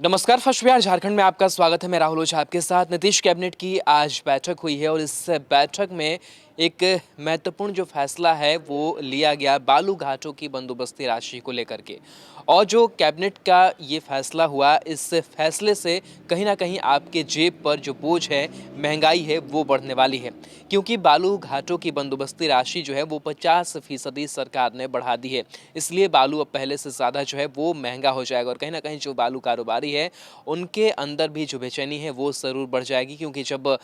नमस्कार। फर्स्ट बिहार झारखंड में आपका स्वागत है। मैं राहुल ओझा आपके साथ। नीतीश कैबिनेट की आज बैठक हुई है और इस बैठक में एक महत्वपूर्ण जो फैसला है वो लिया गया बालू घाटों की बंदोबस्ती राशि को लेकर के। और जो कैबिनेट का ये फैसला हुआ, इस फैसले से कहीं ना कहीं आपके जेब पर जो बोझ है, महंगाई है, वो बढ़ने वाली है। क्योंकि बालू घाटों की बंदोबस्ती राशि जो है वो 50% सरकार ने बढ़ा दी है। इसलिए बालू अब पहले से ज़्यादा जो है वो महंगा हो जाएगा और कहीं ना कहीं जो बालू कारोबारी है उनके अंदर भी जो बेचैनी है वो ज़रूर बढ़ जाएगी। क्योंकि जब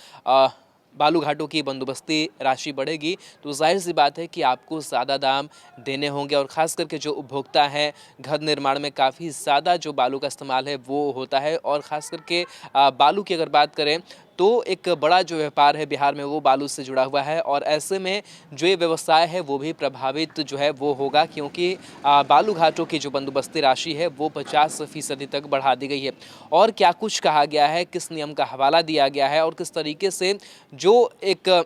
बालू घाटों की बंदोबस्ती राशि बढ़ेगी तो जाहिर सी बात है कि आपको ज़्यादा दाम देने होंगे। और ख़ास करके जो उपभोक्ता हैं, घर निर्माण में काफ़ी ज़्यादा जो बालू का इस्तेमाल है वो होता है। और ख़ास करके बालू की अगर बात करें तो एक बड़ा जो व्यापार है बिहार में वो बालू से जुड़ा हुआ है। और ऐसे में जो ये व्यवसाय है वो भी प्रभावित जो है वो होगा। क्योंकि बालू घाटों की जो बंदोबस्ती राशि है वो 50% तक बढ़ा दी गई है। और क्या कुछ कहा गया है, किस नियम का हवाला दिया गया है और किस तरीके से जो एक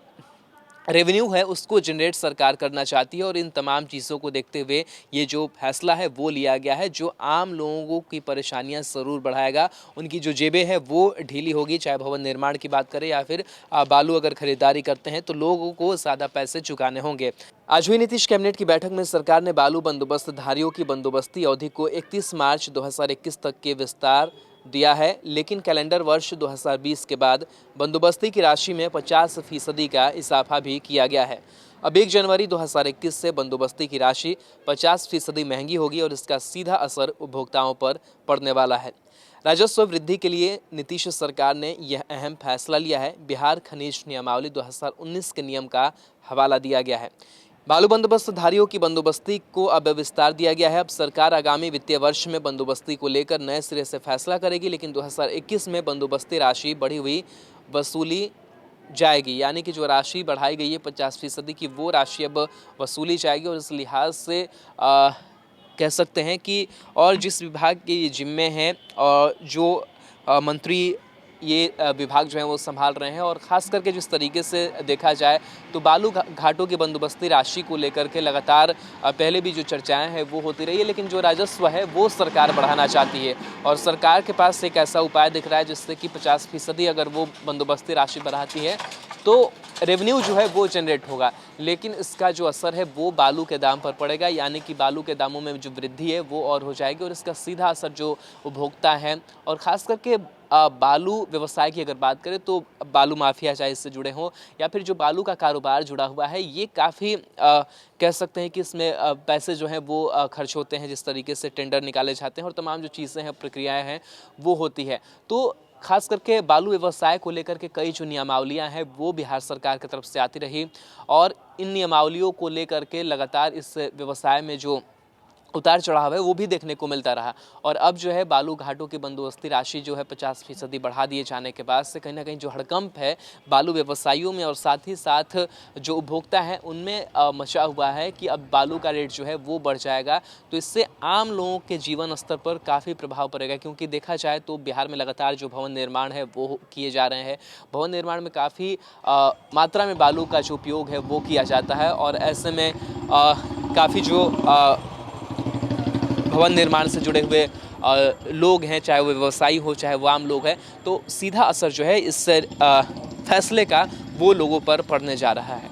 रेवेन्यू है उसको जनरेट सरकार करना चाहती है। और इन तमाम चीज़ों को देखते हुए ये जो फैसला है वो लिया गया है, जो आम लोगों की परेशानियां ज़रूर बढ़ाएगा। उनकी जो जेबें हैं वो ढीली होगी, चाहे भवन निर्माण की बात करें या फिर बालू अगर खरीदारी करते हैं तो लोगों को ज़्यादा पैसे चुकाने होंगे। आज हुई नीतीश कैबिनेट की बैठक में सरकार ने बालू बंदोबस्तधारियों की बंदोबस्ती अवधि को 31 मार्च 2021 तक के विस्तार दिया है। लेकिन कैलेंडर वर्ष 2020 के बाद बंदोबस्ती की राशि में 50% का इजाफा भी किया गया है। अब 1 जनवरी 2021 से बंदोबस्ती की राशि 50% महंगी होगी और इसका सीधा असर उपभोक्ताओं पर पड़ने वाला है। राजस्व वृद्धि के लिए नीतीश सरकार ने यह अहम फैसला लिया है। बिहार खनिज नियमावली 2019 के नियम का हवाला दिया गया है। बालू बंदोबस्तधारियों की बंदोबस्ती को अब विस्तार दिया गया है। अब सरकार आगामी वित्तीय वर्ष में बंदोबस्ती को लेकर नए सिरे से फैसला करेगी। लेकिन 2021 में बंदोबस्ती राशि बढ़ी हुई वसूली जाएगी। यानी कि जो राशि बढ़ाई गई है 50% की, वो राशि अब वसूली जाएगी। और इस लिहाज से कह सकते हैं कि और जिस विभाग के ये जिम्मे हैं और जो मंत्री ये विभाग जो है वो संभाल रहे हैं। और ख़ास करके जिस तरीके से देखा जाए तो बालू घाटों की बंदोबस्ती राशि को लेकर के लगातार पहले भी जो चर्चाएं हैं वो होती रही है। लेकिन जो राजस्व है वो सरकार बढ़ाना चाहती है और सरकार के पास एक ऐसा उपाय दिख रहा है जिससे कि 50% अगर वो बंदोबस्ती राशि बढ़ाती है तो रेवेन्यू जो है वो जनरेट होगा। लेकिन इसका जो असर है वो बालू के दाम पर पड़ेगा। यानी कि बालू के दामों में जो वृद्धि है वो और हो जाएगी और इसका सीधा असर जो उपभोक्ता हैं और ख़ास करके बालू व्यवसाय की अगर बात करें तो बालू माफिया चाहे इससे जुड़े हों या फिर जो बालू का कारोबार जुड़ा हुआ है, ये काफ़ी कह सकते हैं कि इसमें पैसे जो हैं वो खर्च होते हैं। जिस तरीके से टेंडर निकाले जाते हैं और तमाम जो चीज़ें हैं, प्रक्रियाएं हैं वो होती है। तो खास करके बालू व्यवसाय को लेकर के कई जो नियमावलियां हैं वो बिहार सरकार की तरफ से आती रही और इन नियमावलियों को लेकर के लगातार इस व्यवसाय में जो उतार चढ़ाव है वो भी देखने को मिलता रहा। और अब जो है बालू घाटों की बंदोबस्ती राशि जो है 50% बढ़ा दिए जाने के बाद से कहीं ना कहीं जो हड़कंप है बालू व्यवसायियों में और साथ ही साथ जो उपभोक्ता हैं उनमें मचा हुआ है कि अब बालू का रेट जो है वो बढ़ जाएगा। तो इससे आम लोगों के जीवन स्तर पर काफ़ी प्रभाव पड़ेगा। क्योंकि देखा जाए तो बिहार में लगातार जो भवन निर्माण है वो किए जा रहे हैं। भवन निर्माण में काफ़ी मात्रा में बालू का जो उपयोग है वो किया जाता है। और ऐसे में काफ़ी जो भवन निर्माण से जुड़े हुए लोग हैं, चाहे वो व्यवसायी हो चाहे वो आम लोग हैं, तो सीधा असर जो है इस फैसले का वो लोगों पर पड़ने जा रहा है।